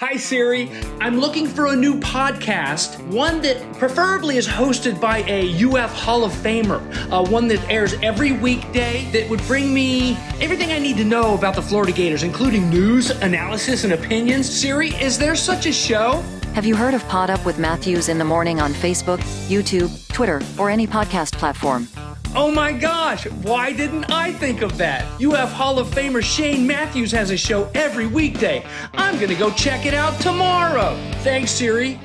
Hi Siri, I'm looking for a new podcast, one that preferably is hosted by a UF Hall of Famer, one that airs every weekday that would bring me everything I need to know about the Florida Gators, including news, analysis, and opinions. Siri, is there such a show? Have you heard of Pod Up with Matthews in the Morning on Facebook, YouTube, Twitter, or any podcast platform? Oh my gosh, why didn't I think of that? UF Hall of Famer Shane Matthews has a show every weekday. I'm going to go check it out tomorrow. Thanks, Siri.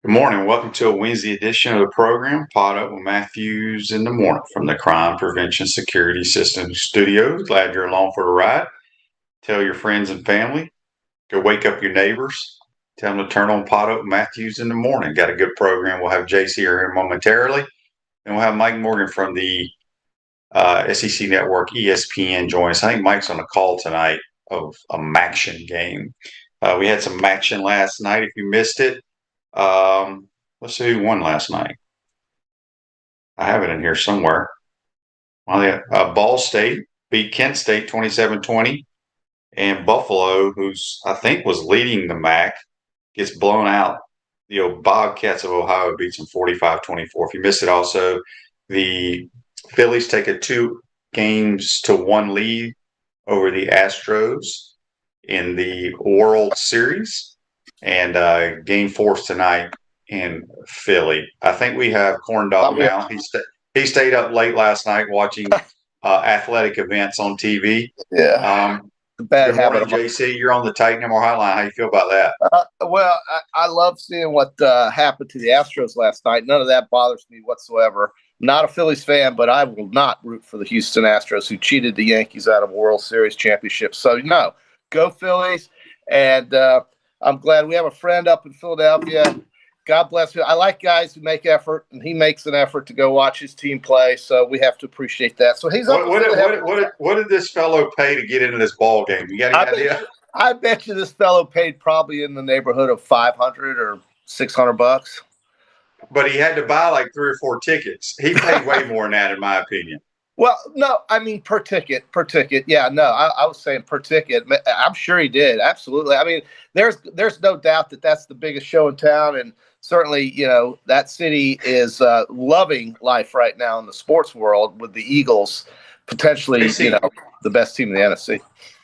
Good morning. Welcome to a Wednesday edition of the program, Pod Up with Matthews in the Morning from the Crime Prevention Security Systems Studios. Glad you're along for the ride. Tell your friends and family. Go wake up your neighbors. Tell them to turn on Pod Up with Matthews in the Morning. Got a good program. We'll have JC here momentarily. And we'll have Mike Morgan from the SEC Network, ESPN, join us. I think Mike's on the call tonight of a Maction game. We had some Maction last night. If you missed it, let's see who won last night. I have it in here somewhere. Well, Ball State beat Kent State 27-20. And Buffalo, who's I think was leading the MAC, gets blown out. The Bobcats of Ohio beats them 45-24. If you missed it also, the Phillies take a 2-1 lead over the Astros in the World Series. And game 4 tonight in Philly. I think we have Corn Dog now. He stayed up late last night watching athletic events on TV. Yeah. Good morning, JC. You're on the Titan MR Hotline. How you feel about that? Well, I love seeing what happened to the Astros last night. None of that bothers me whatsoever. Not a Phillies fan, but I will not root for the Houston Astros, who cheated the Yankees out of a World Series championship. So, no, go Phillies. And I'm glad we have a friend up in Philadelphia. God bless you. I like guys who make effort, and he makes an effort to go watch his team play. So we have to appreciate that. So he's up. What did this fellow pay to get into this ball game? You got any idea? I bet you this fellow paid probably in the neighborhood of $500 or $600. But he had to buy like 3 or 4 tickets. He paid way more than that, in my opinion. Well, no, I mean per ticket. Yeah, no, I was saying per ticket. I'm sure he did. Absolutely. I mean, there's no doubt that that's the biggest show in town, and certainly, that city is loving life right now in the sports world with the Eagles potentially, the bbest team in the NFC.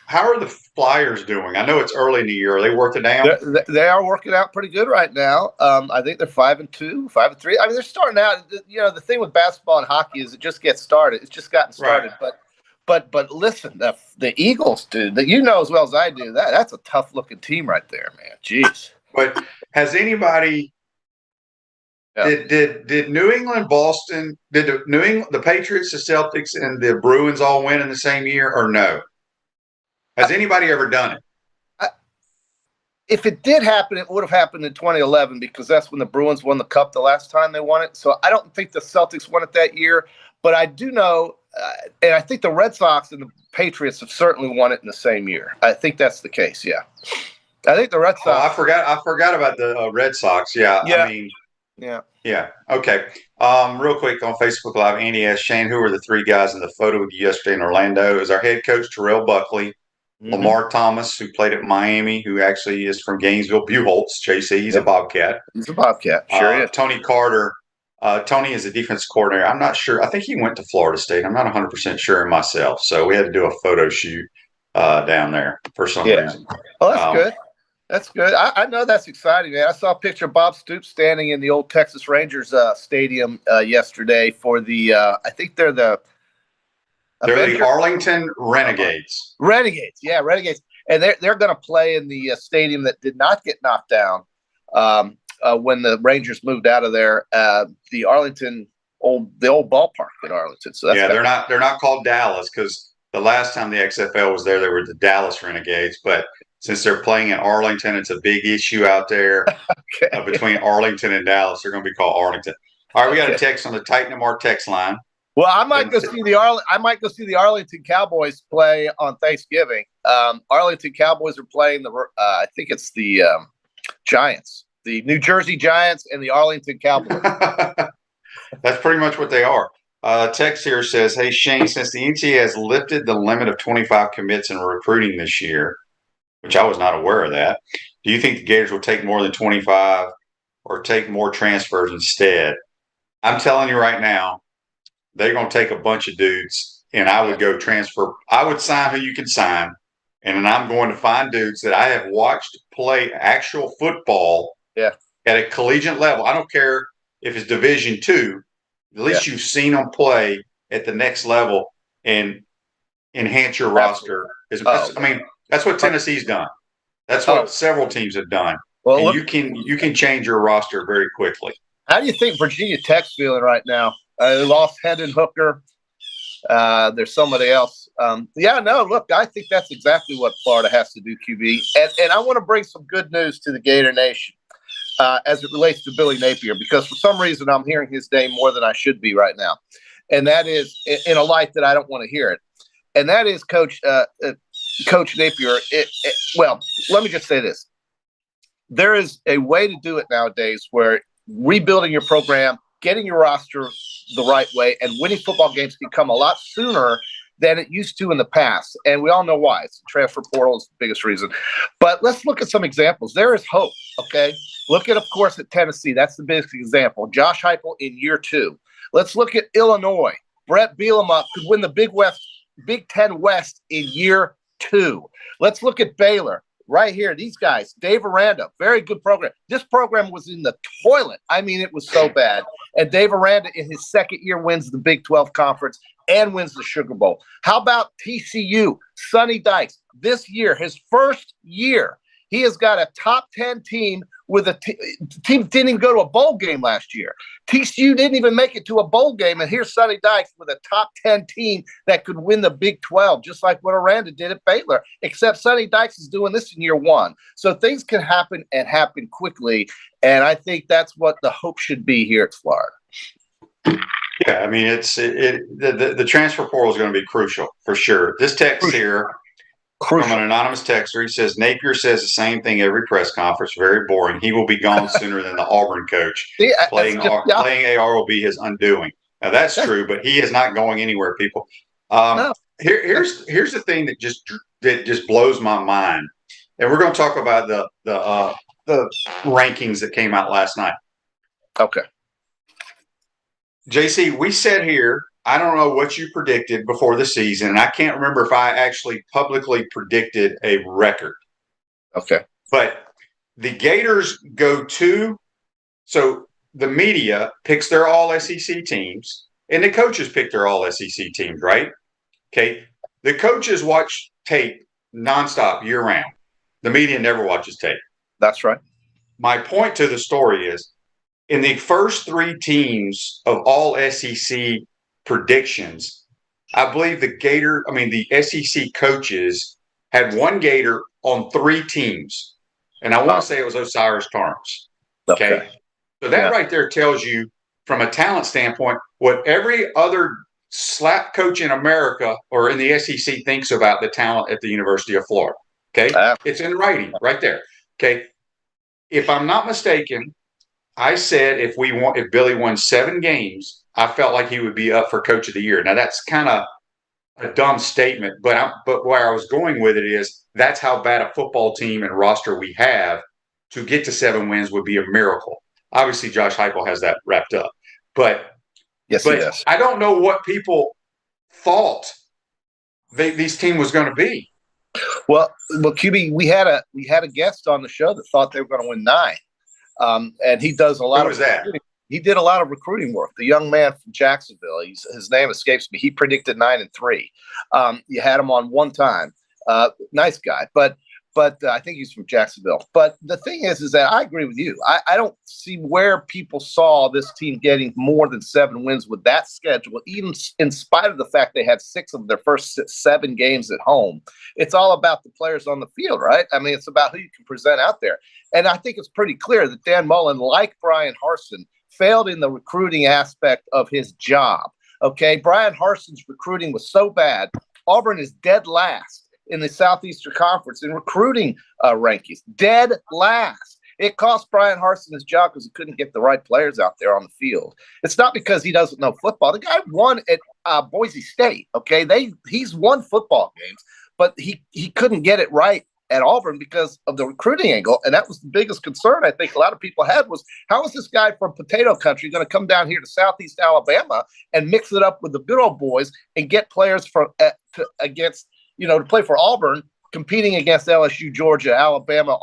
How are the Flyers doing? I know it's early in the year. Are they working down? They are working out pretty good right now. I think they're 5-2, 5-3. I mean, they're starting out. The thing with basketball and hockey is it just gets started. It's just gotten started. Right. But listen, the Eagles, dude, that as well as I do, that's a tough looking team right there, man. Jeez. But has anybody? Yeah. Did New England, Boston, the Patriots, the Celtics, and the Bruins all win in the same year, or no? Has anybody ever done it? If it did happen, it would have happened in 2011 because that's when the Bruins won the Cup the last time they won it. So I don't think the Celtics won it that year, but I do know, and I think the Red Sox and the Patriots have certainly won it in the same year. I think that's the case. Yeah, I think the Red Sox. Oh, I forgot about the Red Sox. Yeah. I mean. Yeah. Okay. Real quick on Facebook Live, Andy asked Shane, who were the 3 guys in the photo with you yesterday in Orlando? Is our head coach Terrell Buckley, Lamar Thomas, who played at Miami, who actually is from Gainesville, Buchholz, JC. He's a Bobcat. He's a Bobcat. Sure is. Tony Carter. Tony is a defense coordinator. I'm not sure. I think he went to Florida State. I'm not 100% sure myself. So we had to do a photo shoot down there for some reason. Oh, that's good. That's good. I know that's exciting, man. I saw a picture of Bob Stoops standing in the old Texas Rangers stadium yesterday for the I think they're the Arlington Renegades. Renegades. And they're going to play in the stadium that did not get knocked down when the Rangers moved out of there. The old ballpark in Arlington. So that's they're not called Dallas because the last time the XFL was there, they were the Dallas Renegades, but since they're playing in Arlington, it's a big issue out there between Arlington and Dallas. They're going to be called Arlington. All right, we got a text on the Titan MR text line. Well, I might go see the Arlington Cowboys play on Thanksgiving. Arlington Cowboys are playing I think it's the Giants, the New Jersey Giants, and the Arlington Cowboys. That's pretty much what they are. Text here says, "Hey Shane, since the NCAA has lifted the limit of 25 commits in recruiting this year, which I was not aware of that. Do you think the Gators will take more than 25 or take more transfers instead? I'm telling you right now, they're going to take a bunch of dudes, and I would go transfer. I would sign who you can sign, and then I'm going to find dudes that I have watched play actual football at a collegiate level. I don't care if it's Division II. At least you've seen them play at the next level and enhance your roster. I mean, that's what Tennessee's done. That's what several teams have done. Well, and you can change your roster very quickly. How do you think Virginia Tech's feeling right now? They lost Hendon Hooker. There's somebody else. Look, I think that's exactly what Florida has to do, QB. And I want to bring some good news to the Gator Nation as it relates to Billy Napier, because for some reason I'm hearing his name more than I should be right now. And that is in a light that I don't want to hear it. And that is Coach Napier. Well, let me just say this. There is a way to do it nowadays where rebuilding your program, getting your roster the right way, and winning football games can come a lot sooner than it used to in the past. And we all know why. It's the transfer portal is the biggest reason. But let's look at some examples. There is hope, okay? Look at, of course, at Tennessee. That's the biggest example. Josh Heupel in year 2. Let's look at Illinois. Brett Bielema could win the Big Ten West in year 2. Let's look at Baylor. Right here, these guys, Dave Aranda, very good program. This program was in the toilet. I mean, it was so bad. And Dave Aranda, in his second year, wins the Big 12 Conference and wins the Sugar Bowl. How about TCU? Sonny Dykes, this year, his first year, he has got a top 10 team with a team didn't even go to a bowl game last year. TCU didn't even make it to a bowl game, and here's Sonny Dykes with a top 10 team that could win the Big 12, just like what Aranda did at Baylor, except Sonny Dykes is doing this in year 1. So things can happen and happen quickly, and I think that's what the hope should be here at Florida. Yeah, I mean, the transfer portal is going to be crucial for sure. This text here from an anonymous texter, he says, Napier says the same thing every press conference. Very boring. He will be gone sooner than the Auburn coach. Playing AR will be his undoing. Now, that's true, but he is not going anywhere, people. Here's the thing that just blows my mind. And we're going to talk about the rankings that came out last night. Okay. JC, we said here, I don't know what you predicted before the season, and I can't remember if I actually publicly predicted a record. Okay. But the Gators so the media picks their all SEC teams, and the coaches pick their all SEC teams, right? Okay. The coaches watch tape nonstop year round. The media never watches tape. That's right. My point to the story is, in the first 3 teams of all SEC predictions, I believe the SEC coaches had one Gator on 3 teams. And I want to say it was Osiris Torrance. Okay. So that right there tells you, from a talent standpoint, what every other slap coach in America or in the SEC thinks about the talent at the University of Florida. Okay. It's in writing right there. Okay. If I'm not mistaken, I said if Billy won 7 games, I felt like he would be up for Coach of the Year. Now, that's kind of a dumb statement, but where I was going with it is that's how bad a football team and roster we have. To get to 7 wins would be a miracle. Obviously, Josh Heupel has that wrapped up. But he does. I don't know what people thought this team was going to be. Well, QB, we had a guest on the show that thought they were going to win 9. And he does a lot Who was that? He did a lot of recruiting work. The young man from Jacksonville, his name escapes me. He predicted 9-3. You had him on one time. Nice guy, but I think he's from Jacksonville. But the thing is that I agree with you. I don't see where people saw this team getting more than 7 wins with that schedule, even in spite of the fact they had 6 of their first 7 games at home. It's all about the players on the field, right? I mean, it's about who you can present out there. And I think it's pretty clear that Dan Mullen, like Brian Harsin, failed in the recruiting aspect of his job. Okay, Brian Harsin's recruiting was so bad. Auburn is dead last in the Southeastern Conference in recruiting rankings. Dead last. It cost Brian Harsin his job because he couldn't get the right players out there on the field. It's not because he doesn't know football. The guy won at Boise State. Okay, he's won football games, but he couldn't get it right at Auburn because of the recruiting angle. And that was the biggest concern I think a lot of people had was, how is this guy from potato country going to come down here to Southeast Alabama and mix it up with the good old boys and get players from against, to play for Auburn, competing against LSU, Georgia, Alabama,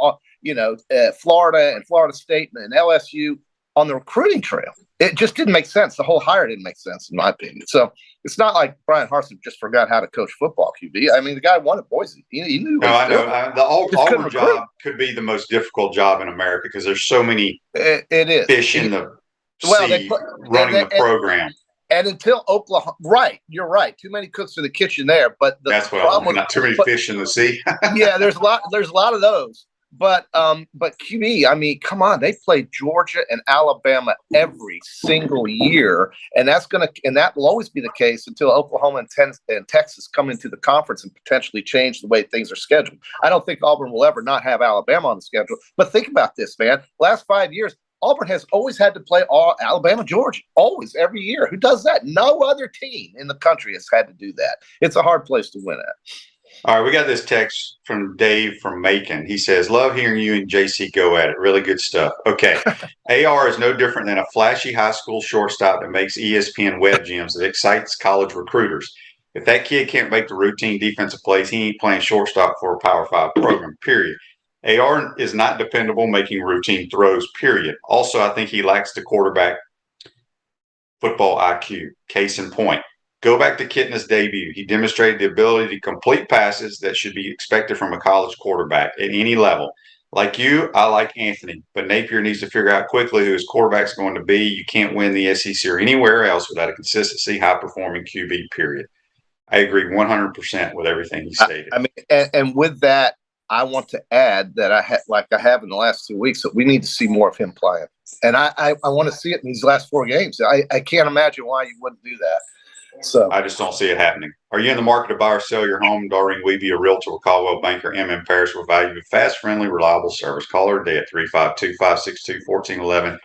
Florida and Florida State and LSU on the recruiting trail. It just didn't make sense. The whole hire didn't make sense, in my opinion. So it's not like Brian Harsin just forgot how to coach football, QB. I mean, the guy won at Boise. He knew. No, I know. The Auburn job could be the most difficult job in America because there's so many it is. Fish in the sea running the program. And until Oklahoma, right, you're right. Too many cooks in the kitchen there. But that's what I mean. Not too many fish in the sea. Yeah, there's a lot of those. But QB, I mean, come on, they play Georgia and Alabama every single year, and that will always be the case until Oklahoma and Texas come into the conference and potentially change the way things are scheduled. I don't think Auburn will ever not have Alabama on the schedule. But think about this, man. Last 5 years, Auburn has always had to play Alabama, Georgia, always, every year. Who does that? No other team in the country has had to do that. It's a hard place to win at. All right, we got this text from Dave from Macon. He says, love hearing you and JC go at it. Really good stuff. Okay. AR is no different than a flashy high school shortstop that makes ESPN web gems that excites college recruiters. If that kid can't make the routine defensive plays, he ain't playing shortstop for a Power 5 program, period. AR is not dependable making routine throws, period. Also, I think he lacks the quarterback football IQ. Case in point. Go back to Kitna's debut. He demonstrated the ability to complete passes that should be expected from a college quarterback at any level. Like you, I like Anthony, but Napier needs to figure out quickly who his quarterback's going to be. You can't win the SEC or anywhere else without a consistency, high-performing QB, period. I agree 100% with everything he stated. I mean, and with that, I want to add that I have in the last 2 weeks, that we need to see more of him playing. And I want to see it in these last 4 games. I can't imagine why you wouldn't do that. So I just don't see it happening. Are you in the market to buy or sell your home? Doreen Weeby, a realtor with Caldwell Banker, M. Paris, will value a fast, friendly, reliable service. Call her today at 352-562-1411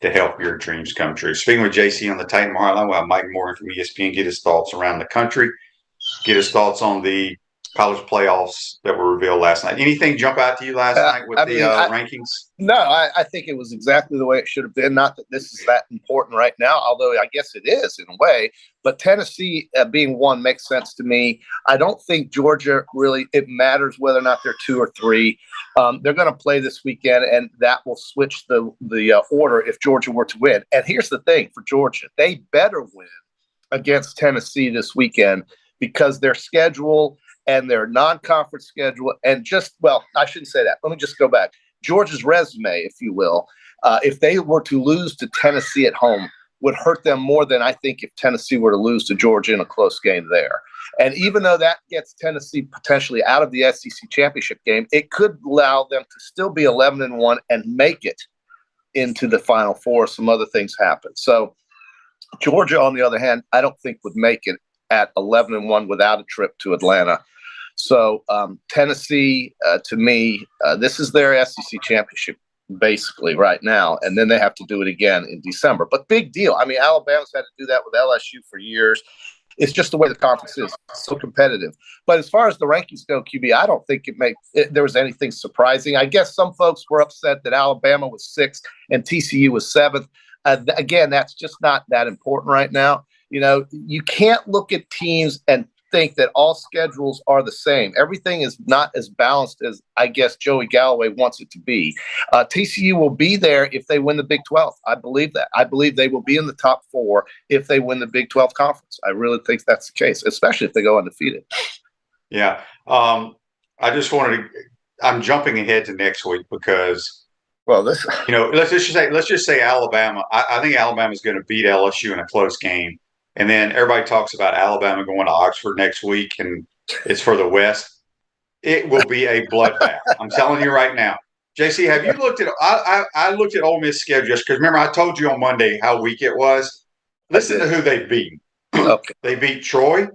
to help your dreams come true. Speaking with JC on the Titan Hotline, we'll have Mike Morgan from ESPN get his thoughts around the country, get his thoughts on the college playoffs that were revealed last night. Anything jump out to you last night with the rankings? No, I think it was exactly the way it should have been. Not that this is that important right now, although I guess it is in a way. But Tennessee being one makes sense to me. I don't think Georgia really, it matters whether or not they're 2 or 3. They're going to play this weekend, and that will switch the order if Georgia were to win. And here's the thing for Georgia. They better win against Tennessee this weekend because their schedule and their non-conference schedule and I shouldn't say that. Let me just go back. Georgia's resume, if you will, if they were to lose to Tennessee at home, would hurt them more than I think if Tennessee were to lose to Georgia in a close game there. And even though that gets Tennessee potentially out of the SEC championship game, it could allow them to still be 11-1 and make it into the Final Four. Some other things happen. So Georgia, on the other hand, I don't think would make it at 11-1 without a trip to Atlanta. So Tennessee, to me, this is their SEC championship basically right now, and then they have to do it again in December. But big deal. I mean, Alabama's had to do that with LSU for years. It's just the way the conference is. It's so competitive. But as far as the rankings go, QB, I don't think there was anything surprising. I guess some folks were upset that Alabama was 6th and TCU was 7th. Again, that's just not that important right now. You can't look at teams and think that all schedules are the same. Everything is not as balanced as I guess Joey Galloway wants it to be. TCU will be there if they win the Big 12. I believe that. I believe they will be in the top 4 if they win the Big 12 conference. I really think that's the case, especially if they go undefeated. Yeah. I just I'm jumping ahead to next week because, let's just say Alabama. I think Alabama is going to beat LSU in a close game. And then everybody talks about Alabama going to Oxford next week, and it's for the West. It will be a bloodbath. I'm telling you right now. JC, have you looked at I looked at Ole Miss schedule just because, remember, I told you on Monday how weak it was. Listen to who they beat. Okay. They beat Troy.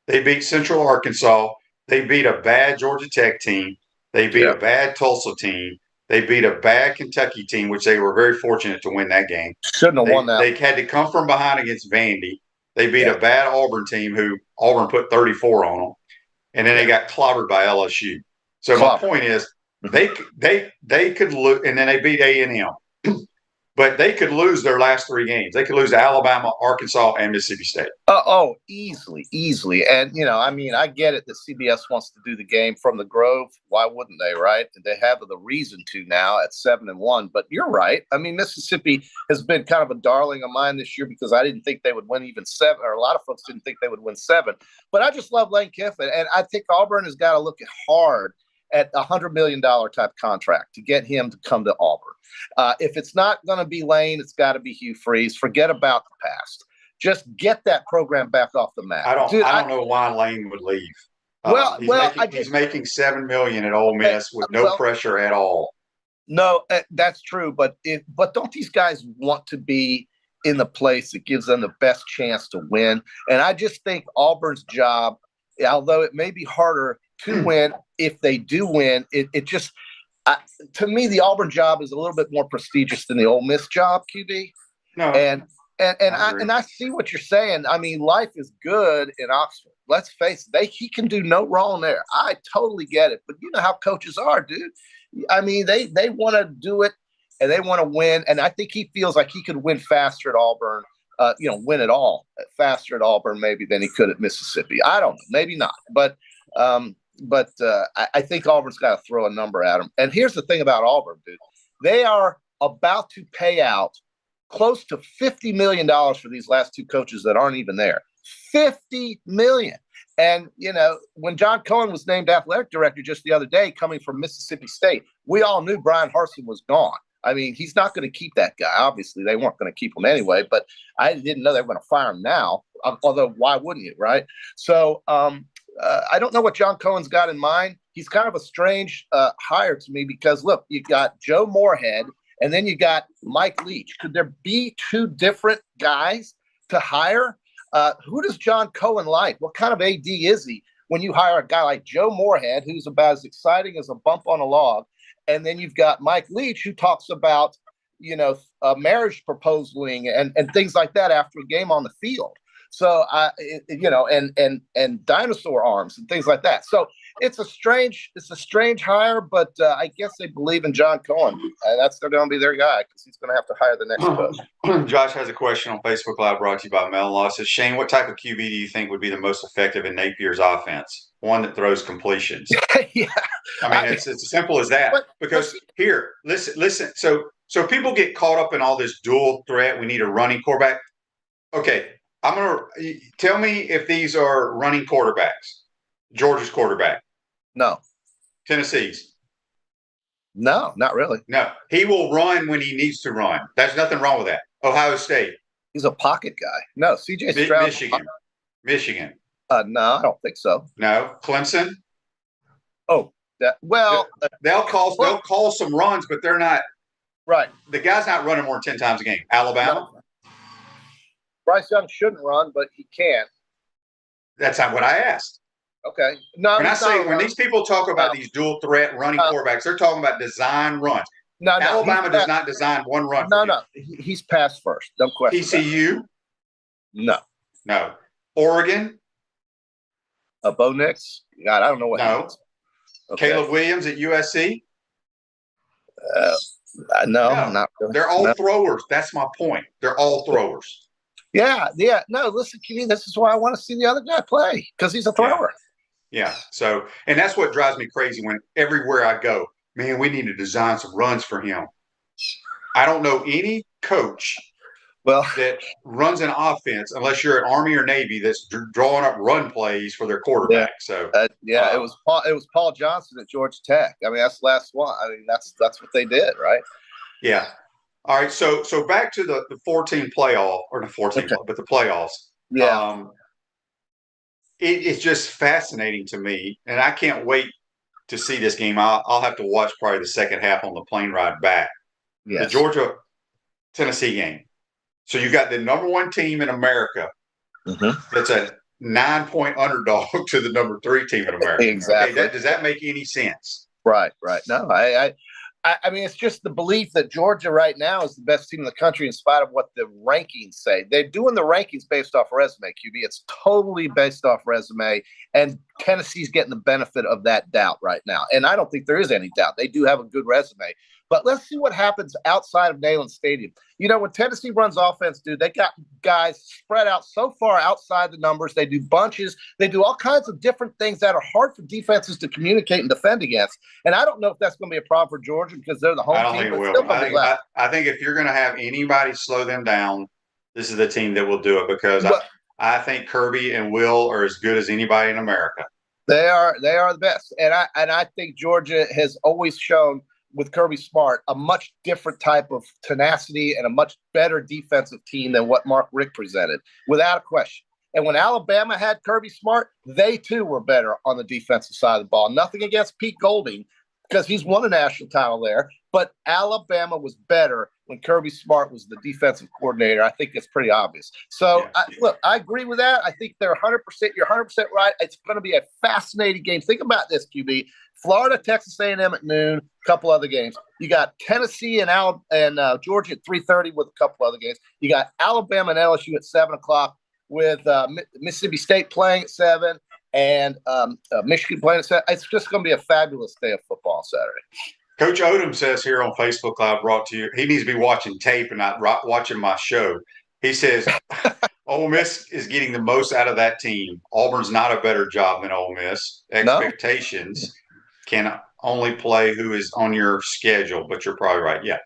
They beat Central Arkansas. They beat a bad Georgia Tech team. They beat a bad Tulsa team. They beat a bad Kentucky team, which they were very fortunate to win that game. Shouldn't have won that. They had to come from behind against Vandy. They beat a bad Auburn team who Auburn put 34 on them. And then they got clobbered by LSU. So my point is, they could lose, and then they beat A&M. But they could lose their last 3 games. They could lose to Alabama, Arkansas, and Mississippi State. Easily. And, I get it that CBS wants to do the game from the Grove. Why wouldn't they, right? They have the reason to now at 7-1. But you're right. Mississippi has been kind of a darling of mine this year because I didn't think they would win even 7, or a lot of folks didn't think they would win 7. But I just love Lane Kiffin. And I think Auburn has got to look hard at a $100 million type contract to get him to come to Auburn. If it's not going to be Lane, it's got to be Hugh Freeze. Forget about the past. Just get that program back off the map. I don't know why Lane would leave. He's making $7 million at Ole Miss with no pressure at all. No, that's true. But don't these guys want to be in the place that gives them the best chance to win? And I just think Auburn's job, although it may be harder to win, if they do win, it just to me the Auburn job is a little bit more prestigious than the Ole Miss job, QB. No, and I see what you're saying. Life is good in Oxford. Let's face it, he can do no wrong there. I totally get it, but you know how coaches are, dude. They want to do it and they want to win, and I think he feels like he could win faster at Auburn. Win it all faster at Auburn maybe than he could at Mississippi. I don't know, maybe not, but I think Auburn's got to throw a number at him. And here's the thing about Auburn, dude. They are about to pay out close to $50 million for these last 2 coaches that aren't even there. $50 million. And, when John Cohen was named athletic director just the other day, coming from Mississippi State, we all knew Brian Harsin was gone. He's not going to keep that guy. Obviously, they weren't going to keep him anyway, but I didn't know they were going to fire him now. Although, why wouldn't you, right? So, I don't know what John Cohen's got in mind. He's kind of a strange hire to me because, look, you got Joe Moorhead and then you got Mike Leach. Could there be 2 different guys to hire? Who does John Cohen like? What kind of AD is he when you hire a guy like Joe Moorhead, who's about as exciting as a bump on a log, and then you've got Mike Leach, who talks about, marriage proposaling and things like that after a game on the field. So, and dinosaur arms and things like that. So it's a strange hire, but I guess they believe in John Cohen. That's going to be their guy because he's going to have to hire the next coach. Josh has a question on Facebook Live brought to you by Mel Law. It says, Shane, what type of QB do you think would be the most effective in Napier's offense? One that throws completions. Yeah. It's as simple as that. Because here, listen. So people get caught up in all this dual threat. We need a running quarterback. Okay. I'm going to tell me if these are running quarterbacks. Georgia's quarterback. No. Tennessee's. No, not really. No. He will run when he needs to run. There's nothing wrong with that. Ohio State. He's a pocket guy. No, CJ Stroud. Michigan. No, I don't think so. No. Clemson. Oh, they'll call some runs, but they're not. Right. The guy's not running more than 10 times a game. Alabama. No. Bryce Young shouldn't run, but he can. That's not what I asked. Okay. No. When these people talk about these dual threat running quarterbacks, they're talking about design runs. No. Alabama does not design one run. No. He's pass first. Don't question. TCU. No. Oregon. Bo Nix. God, I don't know what. No. Okay. Caleb Williams at USC. No, not really. They're all throwers. That's my point. They're all throwers. Yeah. No, listen, Kenny, this is why I want to see the other guy play, because he's a thrower. Yeah. So, and that's what drives me crazy when everywhere I go, man, we need to design some runs for him. I don't know any coach that runs an offense unless you're an Army or Navy that's drawing up run plays for their quarterback. It was Paul Johnson at Georgia Tech. That's the last one. That's what they did, right? Yeah. All right, so back to the 14 playoff, or the 14, but the playoffs. Yeah. It's just fascinating to me, and I can't wait to see this game. I'll have to watch probably the second half on the plane ride back. Yes. The Georgia-Tennessee game. So you got the number 1 team in America that's a 9-point underdog to the number 3 team in America. Exactly. Okay, does that make any sense? Right. No, I mean, it's just the belief that Georgia right now is the best team in the country in spite of what the rankings say. They're doing the rankings based off resume, QB. It's totally based off resume, and Tennessee's getting the benefit of that doubt right now. And I don't think there is any doubt. They do have a good resume. But let's see what happens outside of Neyland Stadium. You know, when Tennessee runs offense, dude, they got guys spread out so far outside the numbers. They do bunches. They do all kinds of different things that are hard for defenses to communicate and defend against. And I don't know if that's going to be a problem for Georgia because they're the home I don't team. think it will. I think if you're going to have anybody slow them down, this is the team that will do it because I think Kirby and Will are as good as anybody in America. They are the best. And I think Georgia has always shown with Kirby Smart a much different type of tenacity and a much better defensive team than what Mark Richt presented, without a question. And when Alabama had Kirby Smart, they too were better on the defensive side of the ball. Nothing against Pete Golding because he's won a national title there, but Alabama was better when Kirby Smart was the defensive coordinator. I think it's pretty obvious. So, look, I agree with that. I think they're 100%. You're 100% right. It's going to be a fascinating game. Think about this, QB. Florida, Texas A&M at noon, a couple other games. You got Tennessee and Georgia at 3:30 with a couple other games. You got Alabama and LSU at 7 o'clock with Mississippi State playing at 7 and Michigan playing at 7. It's just going to be a fabulous day of football on Saturday. Coach Odom says here on Facebook Live, brought to you, he needs to be watching tape and not watching my show. He says, Ole Miss is getting the most out of that team. Auburn's not a better job than Ole Miss. Expectations can only play who is on your schedule, but you're probably right. Yeah.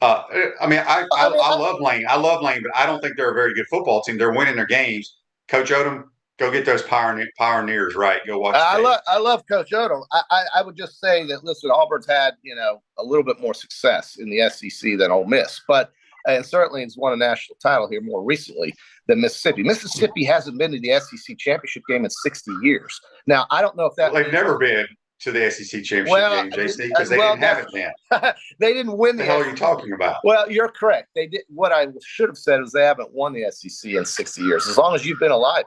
I love Lane. I love Lane, but I don't think they're a very good football team. They're winning their games. Coach Odom, go get those pioneers right. Go watch. I love Coach Odom. I would just say that, listen, Auburn's had, a little bit more success in the SEC than Ole Miss, but and certainly has won a national title here more recently than Mississippi. Mississippi hasn't been to the SEC championship game in 60 years. Now, I don't know if that. Well, they've never been to the SEC championship game, JC, because they didn't have it then. They didn't win the hell are you talking about? Well, you're correct. They did. What I should have said is they haven't won the SEC in 60 years, as long as you've been alive.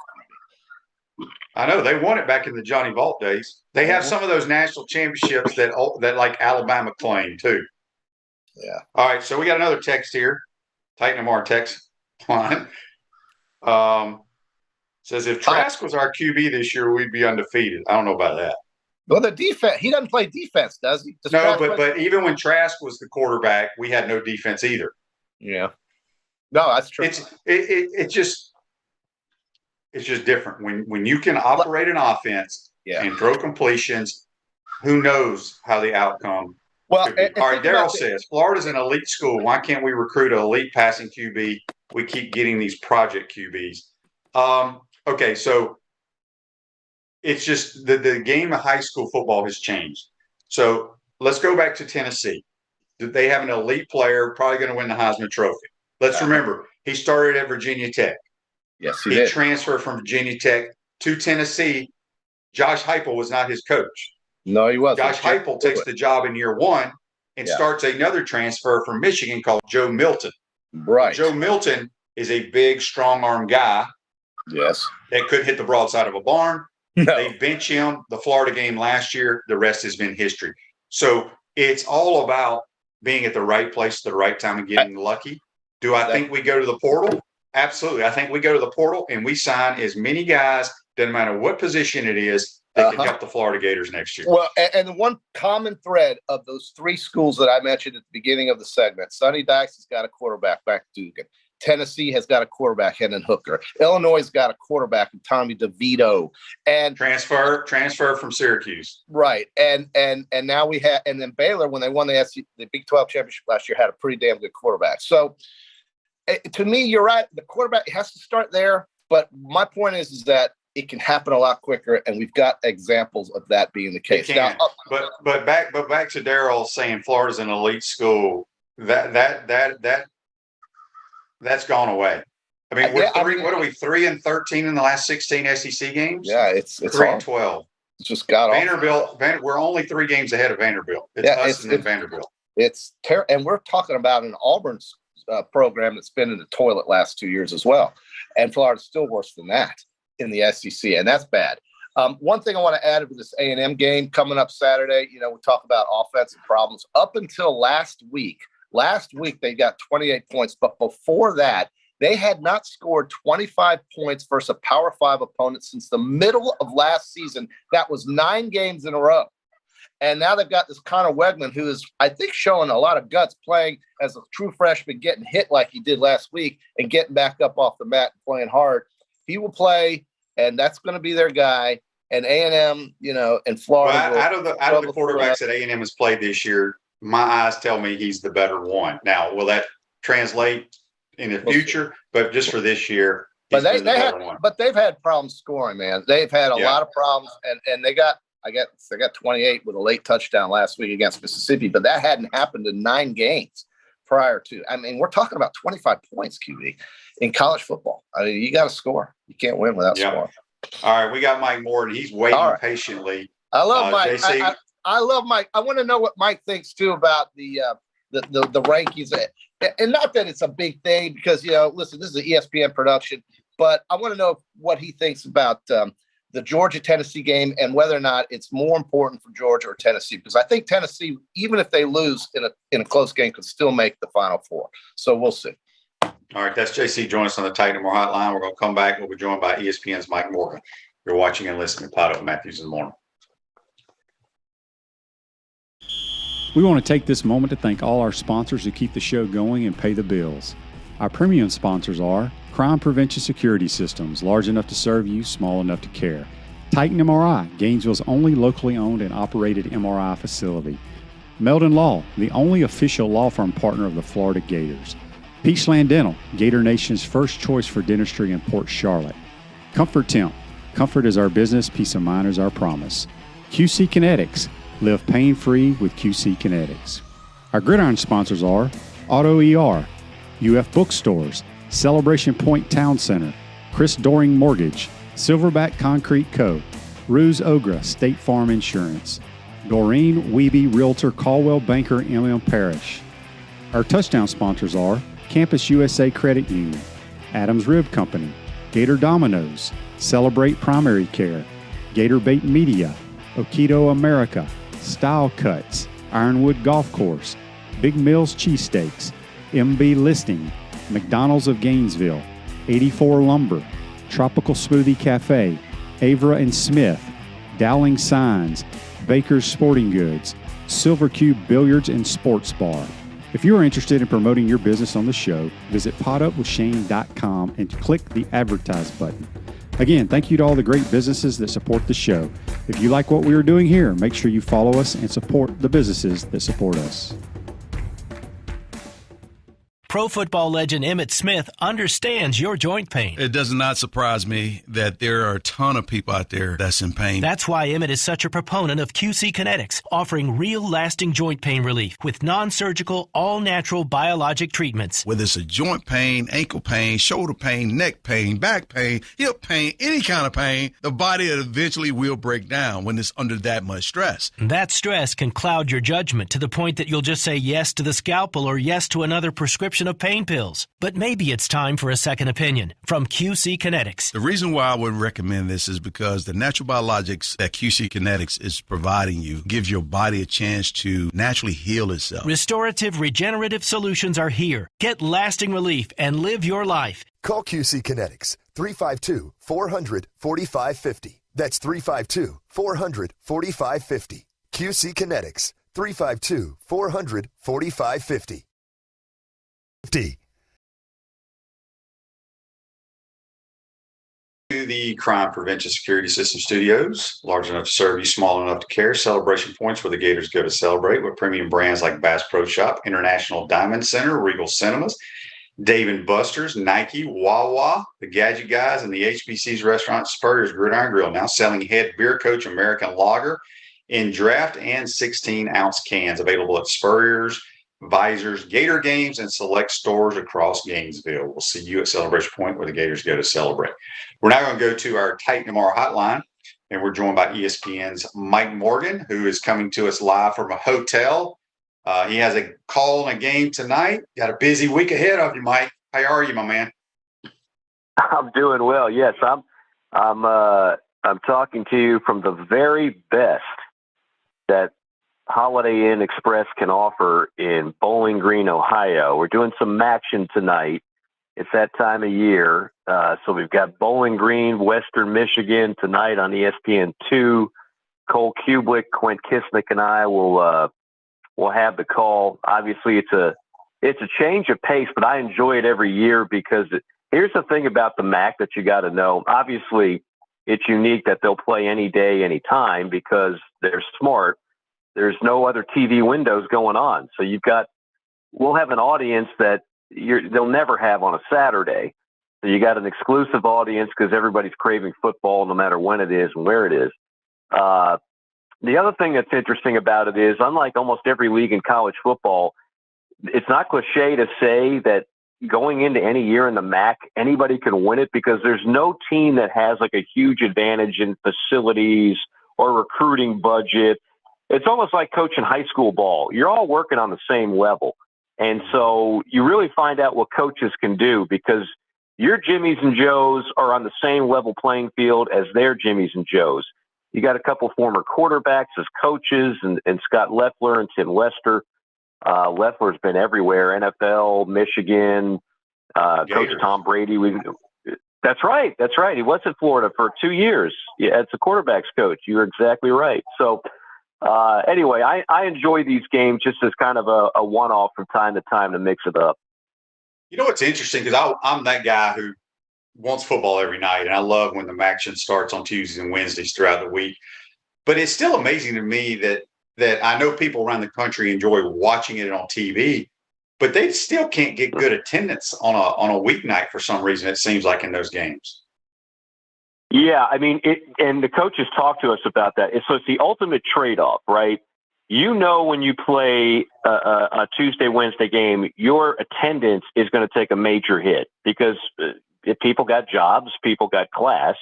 I know they won it back in the Johnny Vault days. They have some of those national championships that like Alabama claimed too. Yeah. All right, so we got another text here. Tighten them our text line. Says if Trask was our QB this year, we'd be undefeated. I don't know about that. Well, the defense, he doesn't play defense, does he? No, but even when Trask was the quarterback, we had no defense either. Yeah. No, that's true. It's just different. When you can operate an offense and throw completions, who knows how the outcome. Well, all right, Daryl says, Florida's an elite school. Why can't we recruit an elite passing QB? We keep getting these project QBs. Okay, so it's just the game of high school football has changed. So let's go back to Tennessee. They have an elite player, probably going to win the Heisman Trophy. Let's remember, he started at Virginia Tech. Yes, he did. Transferred from Virginia Tech to Tennessee. Josh Heupel was not his coach. No, he wasn't. Josh Heupel takes the job in year one and starts another transfer from Michigan called Joe Milton. Right. Joe Milton is a big, strong-arm guy. Yes. That could hit the broadside of a barn. No. They bench him. The Florida game last year, the rest has been history. So it's all about being at the right place at the right time and getting lucky. Do I think we go to the portal? Absolutely. I think we go to the portal and we sign as many guys, doesn't matter what position it is, that can help the Florida Gators next year. Well, and the one common thread of those three schools that I mentioned at the beginning of the segment, Sonny Dykes has got a quarterback back Dugan. Tennessee has got a quarterback, Hendon Hooker. Illinois has got a quarterback, Tommy DeVito. And transfer from Syracuse. Right. And now we have, and then Baylor, when they won the Big 12 championship last year, had a pretty damn good quarterback. So to me, you're right. The quarterback has to start there. But my point is that it can happen a lot quicker, and we've got examples of that being the case. Now, but back to Daryl saying Florida's an elite school. That's gone away. I mean, what are we 3-13 in the last 16 SEC games? Yeah, it's 3-12. It's just got Vanderbilt. We're only 3 games ahead of Vanderbilt. It's and then Vanderbilt. It's terrible, and we're talking about an Auburn program that's been in the toilet last 2 years as well, and Florida's still worse than that in the SEC, and that's bad. One thing I want to add to this A&M game coming up Saturday, we talk about offensive problems. Up until last week they got 28 points, but before that, they had not scored 25 points versus a Power 5 opponent since the middle of last season. That was 9 games in a row. And now they've got this Connor Wegman, who is, I think, showing a lot of guts playing as a true freshman, getting hit like he did last week and getting back up off the mat and playing hard. He will play, and that's going to be their guy. And A&M, and Florida. Well, out of the quarterbacks that A&M has played this year, my eyes tell me he's the better one. Now, will that translate in the future? But just for this year, they've had problems scoring, man. They've had a lot of problems, and they got 28 with a late touchdown last week against Mississippi, but that hadn't happened in 9 games prior to. I mean, we're talking about 25 points, QB, in college football. I mean, you got to score. You can't win without scoring. All right, we got Mike Morton. He's waiting patiently. I love Mike. JC. I love Mike. I want to know what Mike thinks too about the rankings, and not that it's a big thing because listen, this is an ESPN production, but I want to know what he thinks about the Georgia-Tennessee game and whether or not it's more important for Georgia or Tennessee, because I think Tennessee, even if they lose in a close game, could still make the Final Four. So we'll see. All right, that's JC. Join us on the Titan More Hotline. We're going to come back. We'll be joined by ESPN's Mike Morgan. You're watching and listening to Pod Up Matthews in the Morning. We want to take this moment to thank all our sponsors who keep the show going and pay the bills. Our premium sponsors are Crime Prevention Security Systems, large enough to serve you, small enough to care. Titan MRI, Gainesville's only locally owned and operated MRI facility. Meldon Law, the only official law firm partner of the Florida Gators. Peachland Dental, Gator Nation's first choice for dentistry in Port Charlotte. Comfort Temp, comfort is our business, peace of mind is our promise. QC Kinetics, live pain-free with QC Kinetics. Our gridiron sponsors are Auto ER, UF Bookstores, Celebration Point Town Center, Chris Doring Mortgage, Silverback Concrete Co., Ruse Ogra State Farm Insurance, Doreen Wiebe Realtor Caldwell Banker MM Parish. Our touchdown sponsors are Campus USA Credit Union, Adams Rib Company, Gator Dominoes, Celebrate Primary Care, Gator Bait Media, Okido America, Style Cuts, Ironwood Golf Course, Big Mills Cheesesteaks, MB Listing, McDonald's of Gainesville, 84 Lumber, Tropical Smoothie Cafe, Avra and Smith, Dowling Signs, Baker's Sporting Goods, Silver Cube Billiards and Sports Bar. If you are interested in promoting your business on the show, visit podupwithshane.com and click the Advertise button. Again, thank you to all the great businesses that support the show. If you like what we are doing here, make sure you follow us and support the businesses that support us. Pro football legend Emmitt Smith understands your joint pain. It does not surprise me that there are a ton of people out there that's in pain. That's why Emmitt is such a proponent of QC Kinetics, offering real lasting joint pain relief with non-surgical, all-natural biologic treatments. Whether it's a joint pain, ankle pain, shoulder pain, neck pain, back pain, hip pain, any kind of pain, the body eventually will break down when it's under that much stress. That stress can cloud your judgment to the point that you'll just say yes to the scalpel or yes to another prescription of pain pills. But maybe it's time for a second opinion from QC Kinetics. The reason why I would recommend this is because the natural biologics that QC Kinetics is providing you gives your body a chance to naturally heal itself. Restorative, regenerative solutions are here. Get lasting relief and live your life. Call QC Kinetics 352-400-4550. That's 352-400-4550. QC Kinetics 352-400-4550. To the Crime Prevention Security System Studios, large enough to serve you, small enough to care. Celebration points where the Gators go to celebrate with premium brands like Bass Pro Shop, International Diamond Center, Regal Cinemas, Dave & Buster's, Nike, Wawa, the Gadget Guys, and the HBC's restaurant Spurrier's Gridiron Grill, now selling Head Beer Coach American Lager in draft and 16-ounce cans, available at Spurrier's, Visors, Gator Games, and select stores across Gainesville. We'll see you at Celebration Point where the Gators go to celebrate. We're now going to go to our Titan MR hotline, and we're joined by ESPN's Mike Morgan, who is coming to us live from a hotel. He has a call and a game tonight. Got a busy week ahead of you, Mike. How are you, my man? I'm doing well. Yes, I'm I'm talking to you from the very best that Holiday Inn Express can offer in Bowling Green, Ohio. We're doing some action tonight. It's that time of year. So we've got Bowling Green, Western Michigan tonight on ESPN2. Cole Kublik, Quint Kisnick, and I will have the call. Obviously, it's a change of pace, but I enjoy it every year because here's the thing about the MAC that you got to know. Obviously, it's unique that they'll play any day, any time because they're smart. There's no other TV windows going on. So we'll have an audience that they'll never have on a Saturday. So you got an exclusive audience because everybody's craving football no matter when it is and where it is. The other thing that's interesting about it is, unlike almost every league in college football, it's not cliche to say that going into any year in the MAC, anybody can win it because there's no team that has like a huge advantage in facilities or recruiting budget. It's almost like coaching high school ball. You're all working on the same level. And so you really find out what coaches can do because your Jimmies and Joes are on the same level playing field as their Jimmies and Joes. You got a couple former quarterbacks as coaches and Scott Loeffler and Tim Lester. Loeffler's been everywhere, NFL, Michigan, Coach Tom Brady. That's right. He was at Florida for 2 years. Yeah, as a quarterback's coach. You're exactly right. So anyway, I enjoy these games just as kind of a one-off from time to time to mix it up. You know what's interesting? Because I'm that guy who wants football every night, and I love when the action starts on Tuesdays and Wednesdays throughout the week. But it's still amazing to me that I know people around the country enjoy watching it on TV, but they still can't get good attendance on a weeknight for some reason, it seems like, in those games. Yeah, I mean, and the coaches talk to us about that. So it's the ultimate trade-off, right? You know, when you play a Tuesday, Wednesday game, your attendance is going to take a major hit because people got jobs, people got class,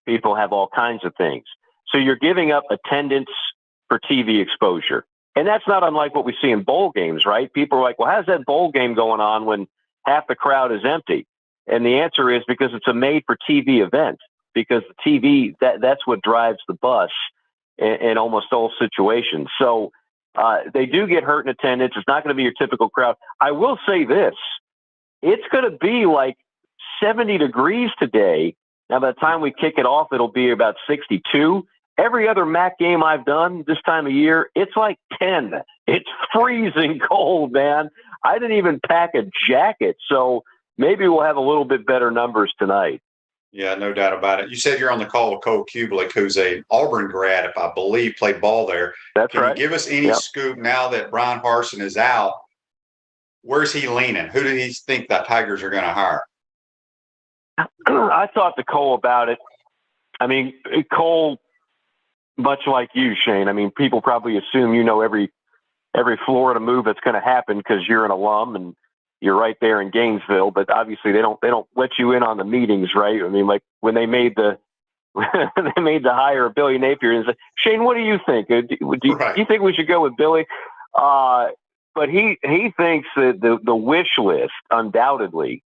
people have all kinds of things. So you're giving up attendance for TV exposure. And that's not unlike what we see in bowl games, right? People are like, well, how's that bowl game going on when half the crowd is empty? And the answer is because it's a made-for-TV event, because the TV, that's what drives the bus in almost all situations. So they do get hurt in attendance. It's not going to be your typical crowd. I will say this. It's going to be like 70 degrees today. Now, by the time we kick it off, it'll be about 62. Every other MAC game I've done this time of year, it's like 10. It's freezing cold, man. I didn't even pack a jacket. So maybe we'll have a little bit better numbers tonight. Yeah, no doubt about it. You said you're on the call with Cole Kublik, who's a Auburn grad, if I believe, played ball there. That's Can right. you give us any scoop now that Brian Harsin is out? Where's he leaning? Who do he think the Tigers are going to hire? I talked to Cole about it. I mean, Cole, much like you, Shane, I mean, people probably assume you know every Florida move that's going to happen because you're an alum and you're right there in Gainesville. But obviously, they don't let you in on the meetings, right? I mean, like when they made the hire of Billy Napier and said, Shane, what do you think? Do you think we should go with Billy? But he thinks that the wish list undoubtedly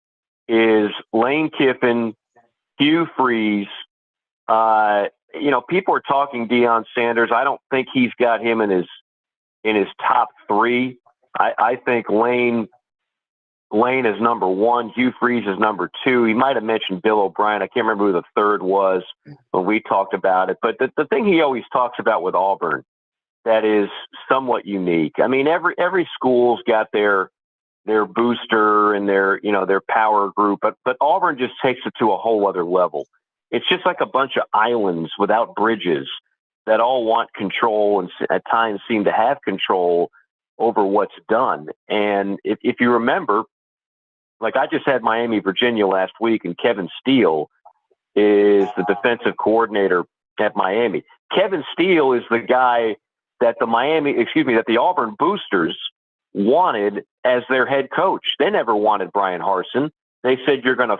is Lane Kiffin, Hugh Freeze. People are talking Deion Sanders. I don't think he's got him in his top three. I think Lane is number one. Hugh Freeze is number two. He might have mentioned Bill O'Brien. I can't remember who the third was when we talked about it. But the thing he always talks about with Auburn that is somewhat unique. I mean, every school's got their booster and their power group, but Auburn just takes it to a whole other level. It's just like a bunch of islands without bridges that all want control and at times seem to have control over what's done. And if you remember, like I just had Miami, Virginia last week, and Kevin Steele is the defensive coordinator at Miami. Kevin Steele is the guy that the Auburn Boosters wanted as their head coach. They never wanted Brian Harsin. They said, you're going to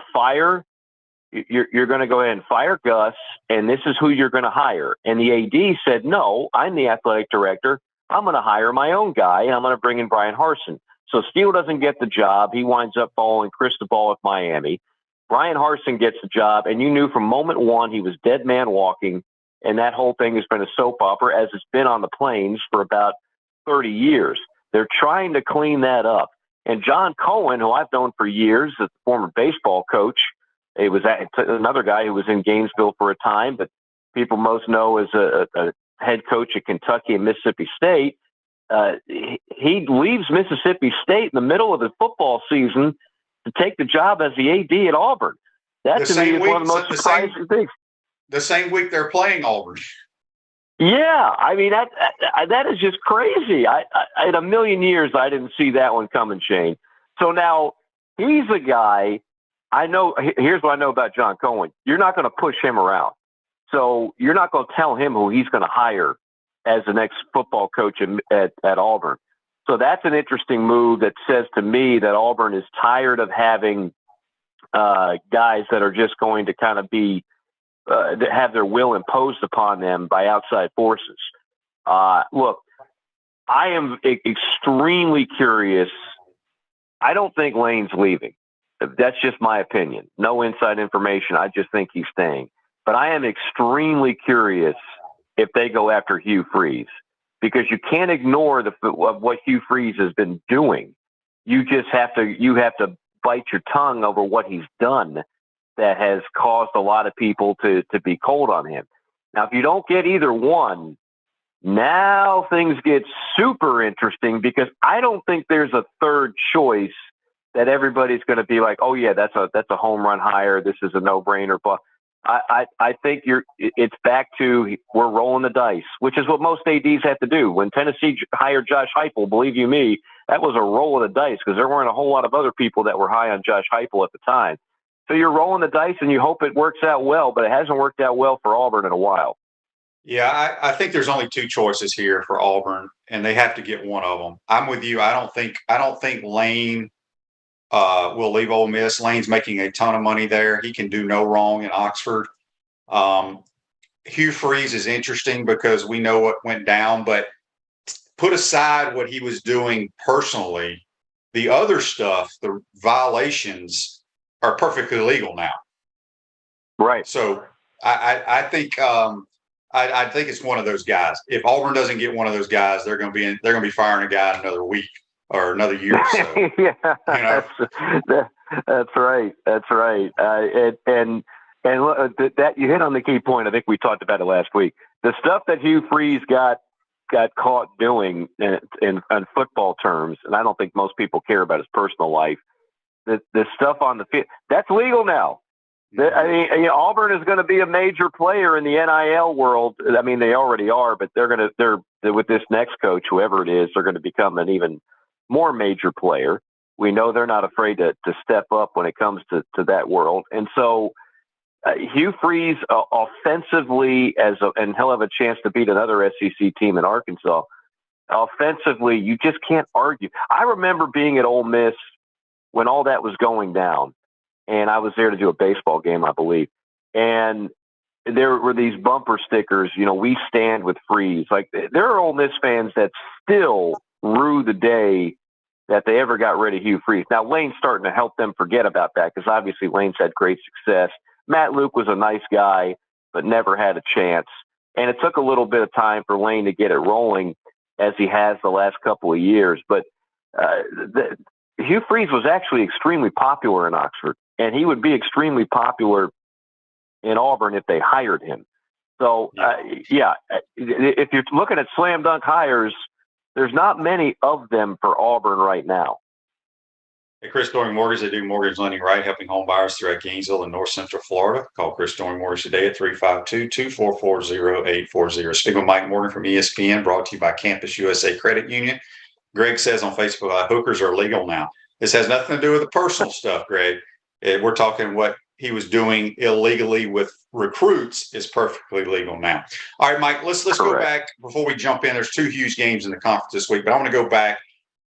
go ahead and fire Gus, and this is who you're going to hire. And the AD said, no, I'm the athletic director. I'm going to hire my own guy, and I'm going to bring in Brian Harsin. So Steele doesn't get the job. He winds up following Cristobal at Miami. Brian Harsin gets the job, and you knew from moment one he was dead man walking, and that whole thing has been a soap opera, as it's been on the Plains for about 30 years. They're trying to clean that up. And John Cohen, who I've known for years, as a former baseball coach, it was another guy who was in Gainesville for a time, but people most know as a head coach at Kentucky and Mississippi State. He leaves Mississippi State in the middle of the football season to take the job as the AD at Auburn. That to me is one of the most surprising things. The same week they're playing Auburn. Yeah, I mean that is just crazy. I in a million years I didn't see that one coming, Shane. So now he's a guy. I know. Here's what I know about John Cohen. You're not going to push him around. So you're not going to tell him who he's going to hire as the next football coach at Auburn. So that's an interesting move that says to me that Auburn is tired of having guys that are just going to kind of be that have their will imposed upon them by outside forces. Look, I am extremely curious. I don't think Lane's leaving. That's just my opinion. No inside information. I just think he's staying. But I am extremely curious if they go after Hugh Freeze, because you can't ignore what Hugh Freeze has been doing. You just have to bite your tongue over what he's done that has caused a lot of people to be cold on him. Now, if you don't get either one, now things get super interesting, because I don't think there's a third choice that everybody's going to be like, oh yeah, that's a home run hire. This is a no-brainer. But I think it's back to we're rolling the dice, which is what most ADs have to do. When Tennessee hired Josh Heupel, believe you me, that was a roll of the dice, because there weren't a whole lot of other people that were high on Josh Heupel at the time. So you're rolling the dice and you hope it works out well, but it hasn't worked out well for Auburn in a while. Yeah, I think there's only two choices here for Auburn, and they have to get one of them. I'm with you. I don't think Lane will leave Ole Miss. Lane's making a ton of money there. He can do no wrong in Oxford. Hugh Freeze is interesting because we know what went down, but put aside what he was doing personally, the other stuff, the violations, are perfectly legal now. Right. So I think I think it's one of those guys. If Auburn doesn't get one of those guys, they're going to be firing a guy in another week or another year. So, yeah, you know? that's right. That's right. And look, that you hit on the key point. I think we talked about it last week. The stuff that Hugh Freeze got caught doing in football terms, and I don't think most people care about his personal life. The stuff on the field, that's legal now. I mean, Auburn is going to be a major player in the NIL world. I mean, they already are, but they're with this next coach, whoever it is, they're going to become an even more major player. We know they're not afraid to step up when it comes to that world. And so Hugh Freeze offensively, and he'll have a chance to beat another SEC team in Arkansas. Offensively, you just can't argue. I remember being at Ole Miss when all that was going down, and I was there to do a baseball game, I believe. And there were these bumper stickers, we stand with Freeze. Like, there are Ole Miss fans that still rue the day that they ever got rid of Hugh Freeze. Now, Lane's starting to help them forget about that, because obviously Lane's had great success. Matt Luke was a nice guy, but never had a chance. And it took a little bit of time for Lane to get it rolling, as he has the last couple of years. But Hugh Freeze was actually extremely popular in Oxford, and he would be extremely popular in Auburn if they hired him. So, if you're looking at slam dunk hires, there's not many of them for Auburn right now. Hey, Chris Doring Mortgage, they do mortgage lending right, helping home buyers throughout Gainesville and North Central Florida. Call Chris Doring Mortgage today at 352-244-0840. Speaking with Mike Morgan from ESPN, brought to you by Campus USA Credit Union. Greg says on Facebook, hookers are legal now. This has nothing to do with the personal stuff, Greg. We're talking what he was doing illegally with recruits is perfectly legal now. All right, Mike, let's go back before we jump in. There's two huge games in the conference this week, but I want to go back.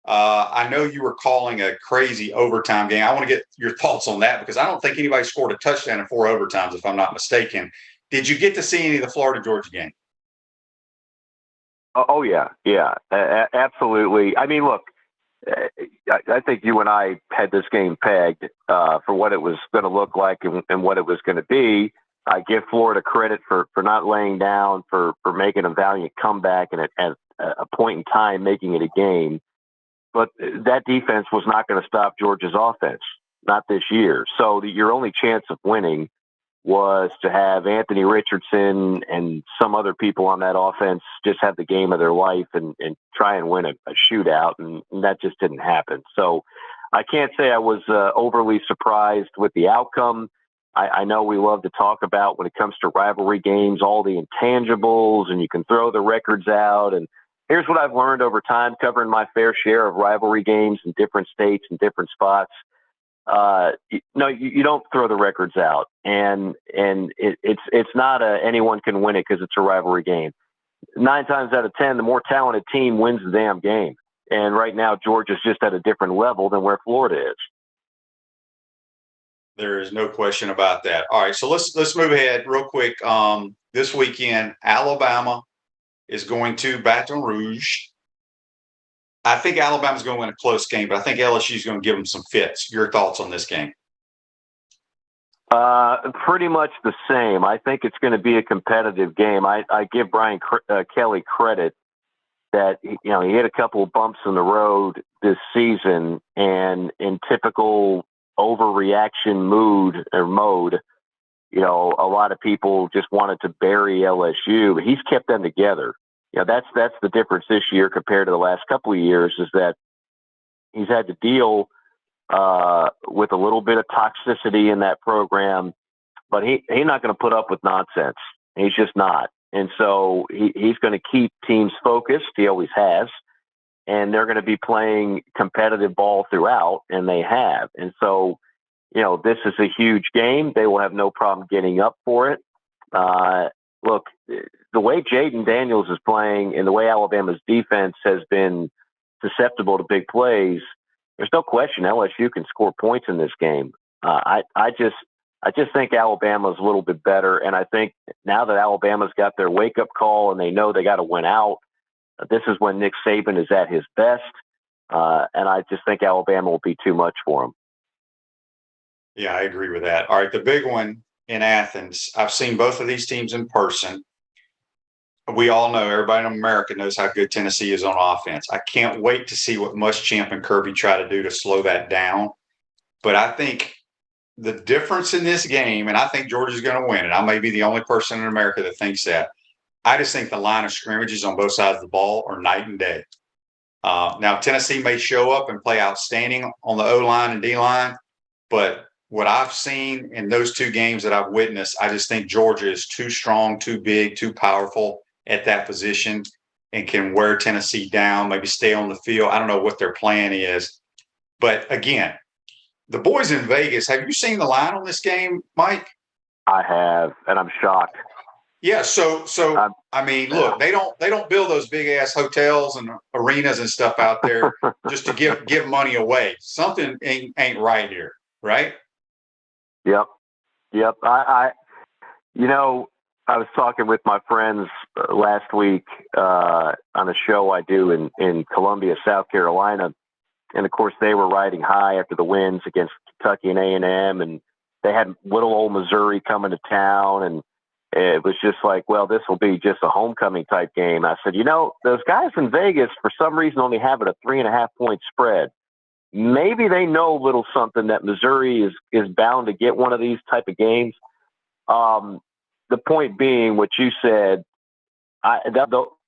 I know you were calling a crazy overtime game. I want to get your thoughts on that, because I don't think anybody scored a touchdown in 4 overtimes, if I'm not mistaken. Did you get to see any of the Florida-Georgia game? Oh, yeah. Yeah, absolutely. I mean, look, I think you and I had this game pegged for what it was going to look like and what it was going to be. I give Florida credit for not laying down, for making a valiant comeback, and at a point in time making it a game. But that defense was not going to stop Georgia's offense, not this year. So your only chance of winning was to have Anthony Richardson and some other people on that offense just have the game of their life and try and win a shootout, and that just didn't happen. So I can't say I was overly surprised with the outcome. I know we love to talk about, when it comes to rivalry games, all the intangibles, and you can throw the records out. And here's what I've learned over time covering my fair share of rivalry games in different states and different spots. No, you don't throw the records out, and it's not anyone can win it because it's a rivalry game. 9 times out of 10, the more talented team wins the damn game. And right now, Georgia's just at a different level than where Florida is. There is no question about that. All right, so let's move ahead real quick. This weekend, Alabama is going to Baton Rouge. I think Alabama's going to win a close game, but I think LSU is going to give them some fits. Your thoughts on this game? Pretty much the same. I think it's going to be a competitive game. I give Brian Kelly credit that he hit a couple of bumps in the road this season, and in typical overreaction mode, a lot of people just wanted to bury LSU, but he's kept them together. That's the difference this year compared to the last couple of years, is that he's had to deal with a little bit of toxicity in that program, but he's not going to put up with nonsense. He's just not. And so he's going to keep teams focused. He always has. And they're going to be playing competitive ball throughout, and they have. And so, this is a huge game. They will have no problem getting up for it. Look, the way Jaden Daniels is playing and the way Alabama's defense has been susceptible to big plays, there's no question LSU can score points in this game. I just think Alabama's a little bit better, and I think now that Alabama's got their wake-up call and they know they got to win out, this is when Nick Saban is at his best, and I just think Alabama will be too much for him. Yeah, I agree with that. All right, the big one in Athens. I've seen both of these teams in person. We all know, everybody in America knows how good Tennessee is on offense. I can't wait to see what Muschamp and Kirby try to do to slow that down. But I think the difference in this game, and I think Georgia's going to win it. I may be the only person in America that thinks that. I just think the line of scrimmages on both sides of the ball are night and day. Now, Tennessee may show up and play outstanding on the O-line and D-line, but what I've seen in those two games that I've witnessed, I just think Georgia is too strong, too big, too powerful at that position and can wear Tennessee down, maybe stay on the field. I don't know what their plan is. But, again, the boys in Vegas, have you seen the line on this game, Mike? I have, and I'm shocked. Yeah, so I mean, look, they don't build those big ass hotels and arenas and stuff out there just to give money away. Something ain't right here, right? Yep. I was talking with my friends last week on a show I do in Columbia, South Carolina, and of course they were riding high after the wins against Kentucky and A&M, and they had little old Missouri coming to town, and it was just like, well, this will be just a homecoming type game. I said, those guys in Vegas, for some reason, only have it a 3.5-point spread. Maybe they know a little something that Missouri is bound to get one of these type of games. The point being what you said,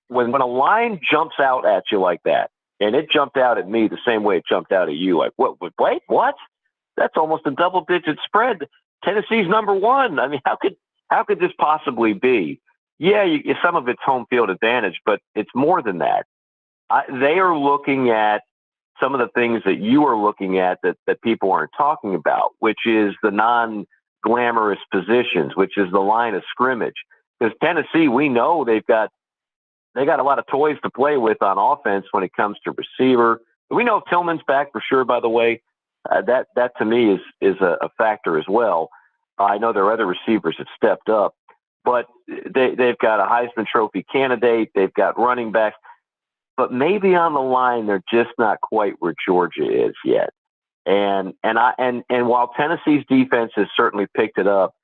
when a line jumps out at you like that, and it jumped out at me the same way it jumped out at you, like, wait, what? That's almost a double-digit spread. Tennessee's number one. I mean, how could this possibly be? Yeah, some of it's home field advantage, but it's more than that. They are looking at some of the things that you are looking at that people aren't talking about, which is the non-glamorous positions, which is the line of scrimmage. Because Tennessee, we know they got a lot of toys to play with on offense when it comes to receiver. We know Tillman's back for sure, by the way. That to me is a factor as well. I know there are other receivers that stepped up, but they've got a Heisman Trophy candidate. They've got running backs. but maybe on the line they're just not quite where Georgia is yet. And while Tennessee's defense has certainly picked it up,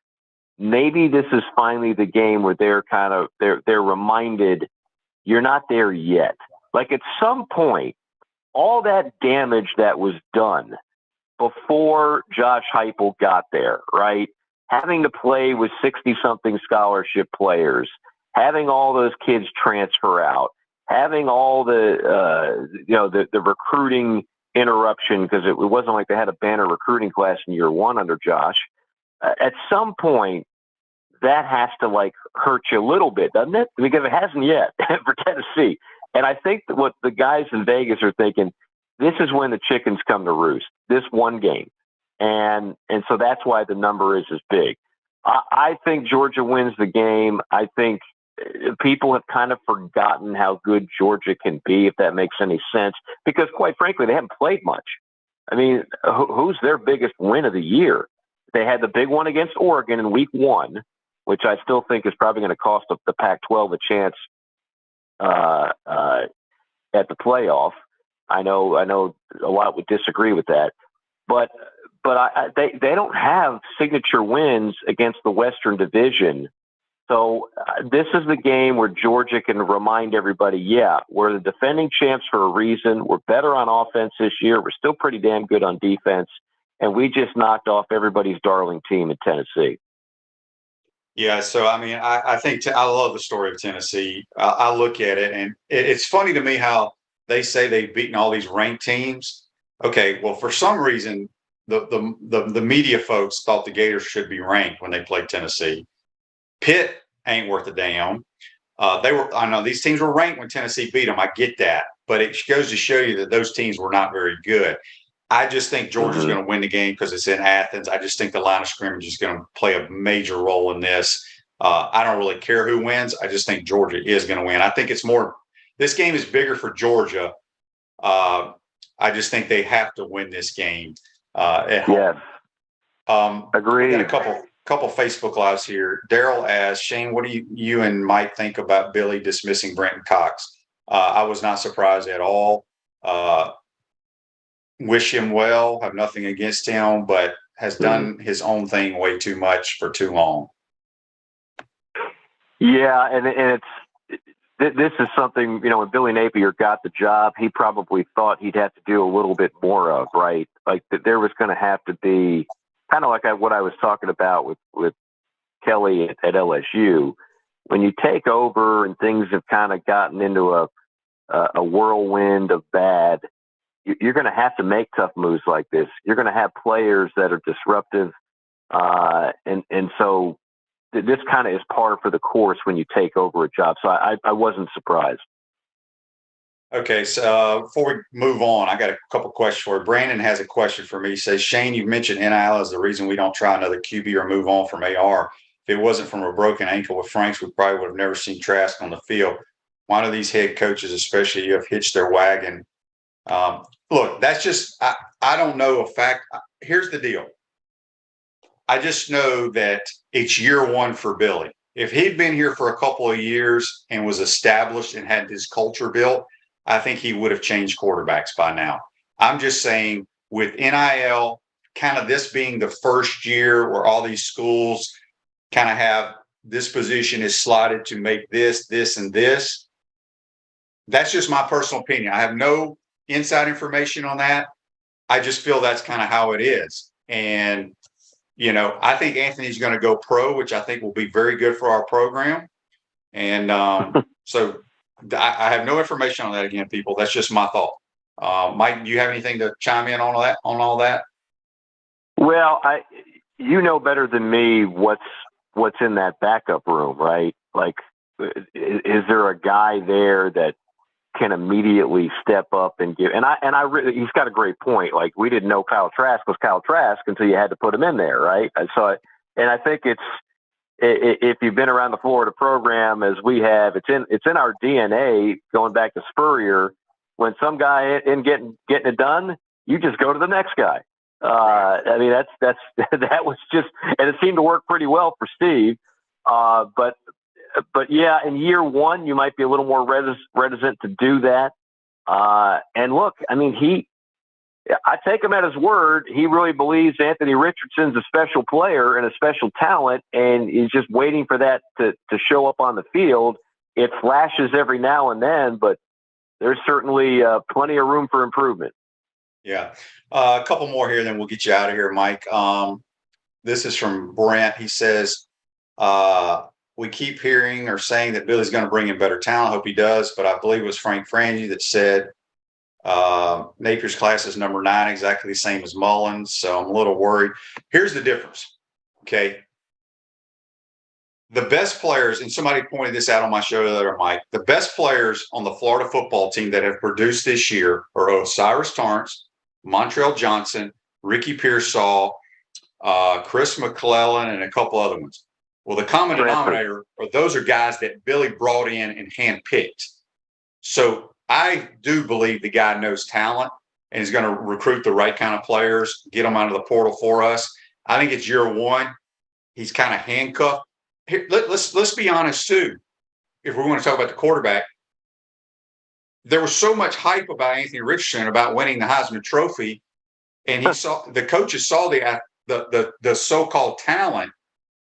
maybe this is finally the game where they're reminded you're not there yet. Like at some point, all that damage that was done before Josh Heupel got there, right? Having to play with 60-something scholarship players, having all those kids transfer out, having all the recruiting interruption, because it wasn't like they had a banner recruiting class in year one under Josh. At some point, that has to like hurt you a little bit, doesn't it? Because it hasn't yet for Tennessee. And I think that what the guys in Vegas are thinking, this is when the chickens come to roost, this one game. And so that's why the number is as big. I think Georgia wins the game. I think people have kind of forgotten how good Georgia can be, if that makes any sense, because quite frankly, they haven't played much. I mean, who's their biggest win of the year? They had the big one against Oregon in week 1, which I still think is probably going to cost the Pac-12 a chance at the playoff. I know a lot would disagree with that, but they don't have signature wins against the Western Division. So this is the game where Georgia can remind everybody, yeah, we're the defending champs for a reason. We're better on offense this year. We're still pretty damn good on defense. And we just knocked off everybody's darling team in Tennessee. Yeah, so I mean, I think I love the story of Tennessee. I look at it, and it's funny to me how they say they've beaten all these ranked teams. Okay, well, for some reason, the media folks thought the Gators should be ranked when they played Tennessee. Pitt ain't worth a damn. I know these teams were ranked when Tennessee beat them. I get that, but it goes to show you that those teams were not very good. I just think Georgia's going to win the game because it's in Athens. I just think the line of scrimmage is going to play a major role in this. I don't really care who wins. I just think Georgia is going to win. I think it's more – this game is bigger for Georgia. I just think they have to win this game at home. Yeah. Agreed. I got a couple Facebook Lives here. Daryl asked, Shane, what do you and Mike think about Billy dismissing Brenton Cox? I was not surprised at all. Wish him well, have nothing against him, but has done his own thing way too much for too long. Yeah, and this is something, when Billy Napier got the job, he probably thought he'd have to do a little bit more of, right? Like that there was going to have to be kind of like what I was talking about with Kelly at LSU. When you take over and things have kind of gotten into a whirlwind of bad, you're going to have to make tough moves like this. You're going to have players that are disruptive. And so this kind of is par for the course when you take over a job. So I wasn't surprised. Okay. So before we move on, I got a couple questions for you. Brandon has a question for me. He says, Shane, you've mentioned NIL as the reason we don't try another QB or move on from AR. If it wasn't from a broken ankle with Franks, we probably would have never seen Trask on the field. Why do these head coaches, especially you, have hitched their wagon? Look, that's just, I don't know a fact. Here's the deal. I just know that it's year one for Billy. If he'd been here for a couple of years and was established and had his culture built, I think he would have changed quarterbacks by now. I'm just saying with NIL, kind of this being the first year where all these schools kind of have this position is slotted to make this, this, and this. That's just my personal opinion. I have no inside information on that. I just feel that's kind of how it is. And, I think Anthony's going to go pro, which I think will be very good for our program. And so I have no information on that again, people. That's just my thought. Mike, do you have anything to chime in on all that? Well, you know better than me what's in that backup room, right? Like, is there a guy there that can immediately step up and give? And I really, he's got a great point. Like, we didn't know Kyle Trask was Kyle Trask until you had to put him in there, right? And so, and I think if you've been around the Florida program as we have, it's in our DNA going back to Spurrier. When some guy isn't getting it done, you just go to the next guy. I mean, that was just, and it seemed to work pretty well for Steve. But yeah, in year one, you might be a little more reticent to do that. And look, I mean, I take him at his word. He really believes Anthony Richardson's a special player and a special talent, and he's just waiting for that to show up on the field. It flashes every now and then, but there's certainly plenty of room for improvement. Yeah. A couple more here, then we'll get you out of here, Mike. This is from Brent. He says, we keep hearing or saying that Billy's going to bring in better talent. I hope he does, but I believe it was Frank Frangie that said Napier's class is number 9, exactly the same as Mullins. So I'm a little worried. Here's the difference. Okay. The best players, and somebody pointed this out on my show the other, Mike, the best players on the Florida football team that have produced this year are Osiris Torrance, Montrell Johnson, Ricky Pearsall, Chris McClellan, and a couple other ones. Well, the common denominator are those are guys that Billy brought in and handpicked. So I do believe the guy knows talent and is going to recruit the right kind of players, get them out of the portal for us. I think it's year one. He's kind of handcuffed. Here, let's be honest too. If we want to talk about the quarterback, there was so much hype about Anthony Richardson about winning the Heisman Trophy, and the coaches saw the so-called talent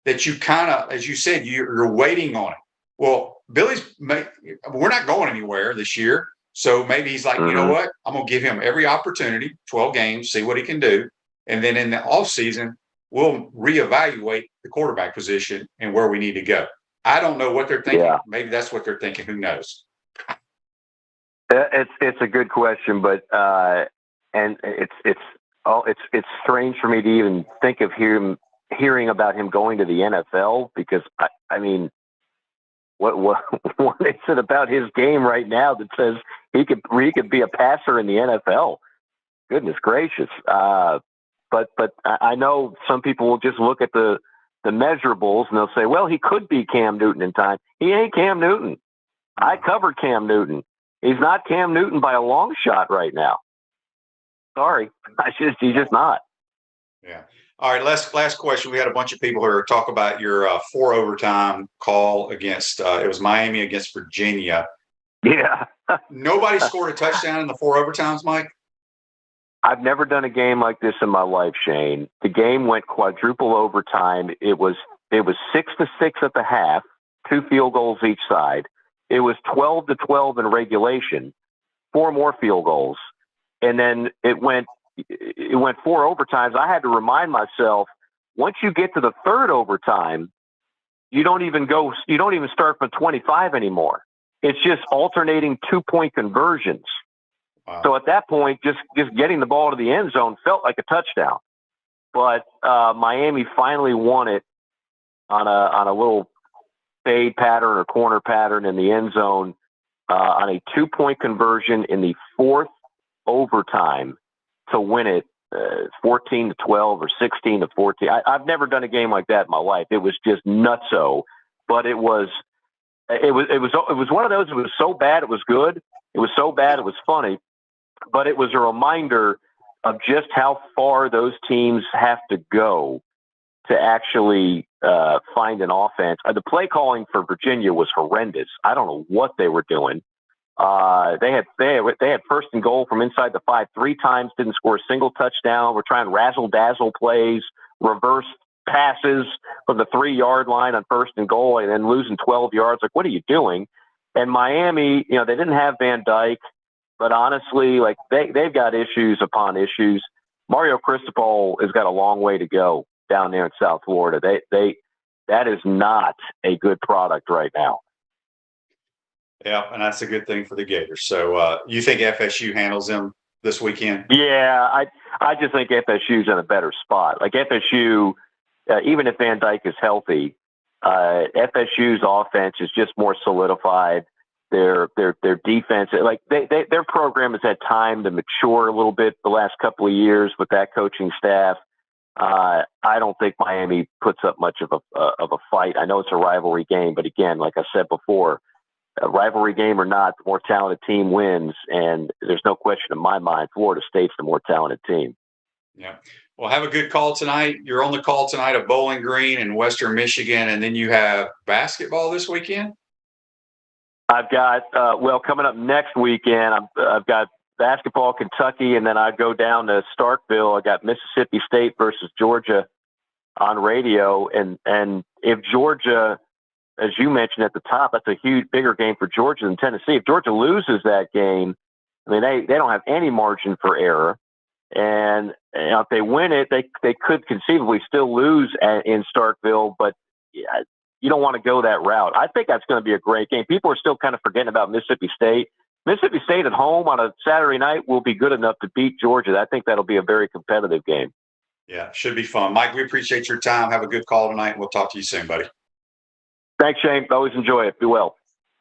that you kind of, as you said, you're waiting on it. Well, we're not going anywhere this year, so maybe he's like, you know what? I'm going to give him every opportunity, 12 games, see what he can do, and then in the offseason, we'll reevaluate the quarterback position and where we need to go. I don't know what they're thinking. Yeah. Maybe that's what they're thinking. Who knows? It's a good question, but and it's strange for me to even think of hearing about him going to the NFL, because I mean, what is it about his game right now that says he could be a passer in the NFL? Goodness gracious. But I know some people will just look at the measurables and they'll say, well, he could be Cam Newton in time. He ain't Cam Newton. I covered Cam Newton. He's not Cam Newton by a long shot right now. Sorry. He's just not. Yeah. All right. Last question. We had a bunch of people here talk about your 4 overtime call against, it was Miami against Virginia. Yeah. Nobody scored a touchdown in the 4 overtimes, Mike? I've never done a game like this in my life, Shane. The game went quadruple overtime. It was 6-6 at the half, 2 field goals each side. It was 12-12 in regulation, 4 more field goals, and then it went 4 overtimes. I had to remind myself, once you get to the 3rd overtime, you don't even start from 25 anymore. It's just alternating 2-point conversions. Wow. So at that point, just getting the ball to the end zone felt like a touchdown. But Miami finally won it on a little fade pattern or corner pattern in the end zone on a 2-point conversion in the 4th overtime to win it 14-12 or 16-14. I've never done a game like that in my life. It was just nutso, but it was one of those. It was so bad it was good. It was so bad it was funny. But it was a reminder of just how far those teams have to go to actually find an offense. The play calling for Virginia was horrendous. I don't know what they were doing. They had 1st and goal from inside the 5 3 times, didn't score a single touchdown. We're trying razzle-dazzle plays, reverse passes from the 3-yard line on 1st and goal, and then losing 12 yards. Like, what are you doing? And Miami, they didn't have Van Dyke. But honestly, like they've got issues upon issues. Mario Cristobal has got a long way to go down there in South Florida. That is not a good product right now. Yeah, and that's a good thing for the Gators. So you think FSU handles them this weekend? Yeah, I just think FSU's in a better spot. Like FSU, even if Van Dyke is healthy, FSU's offense is just more solidified. Their defense, like their program has had time to mature a little bit the last couple of years with that coaching staff. I don't think Miami puts up much of a fight. I know it's a rivalry game, but again, like I said before, a rivalry game or not, the more talented team wins, and there's no question in my mind, Florida State's the more talented team. Yeah. Well, have a good call tonight. You're on the call tonight at Bowling Green in Western Michigan, and then you have basketball this weekend. I've got, coming up next weekend, I've got basketball, Kentucky, and then I go down to Starkville. I got Mississippi State versus Georgia on radio. And if Georgia, as you mentioned at the top, that's a huge, bigger game for Georgia than Tennessee. If Georgia loses that game, I mean, they don't have any margin for error. And if they win it, they could conceivably still lose in Starkville, but you don't want to go that route. I think that's going to be a great game. People are still kind of forgetting about Mississippi State. Mississippi State at home on a Saturday night will be good enough to beat Georgia. I think that'll be a very competitive game. Yeah, should be fun. Mike, we appreciate your time. Have a good call tonight. We'll talk to you soon, buddy. Thanks, Shane. Always enjoy it. Be well.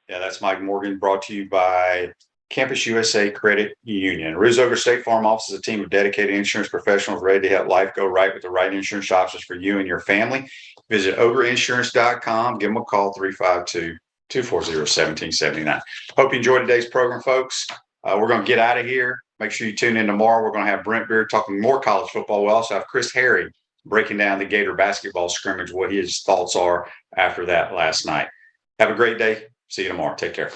Yeah, that's Mike Morgan, brought to you by Campus USA Credit Union. Rizoga State Farm offers a team of dedicated insurance professionals ready to help life go right with the right insurance options for you and your family. Visit ogreinsurance.com. Give them a call, 352-240-1779. Hope you enjoyed today's program, folks. We're going to get out of here. Make sure you tune in tomorrow. We're going to have Brent Beard talking more college football. We'll also have Chris Harry breaking down the Gator basketball scrimmage, what his thoughts are after that last night. Have a great day. See you tomorrow. Take care.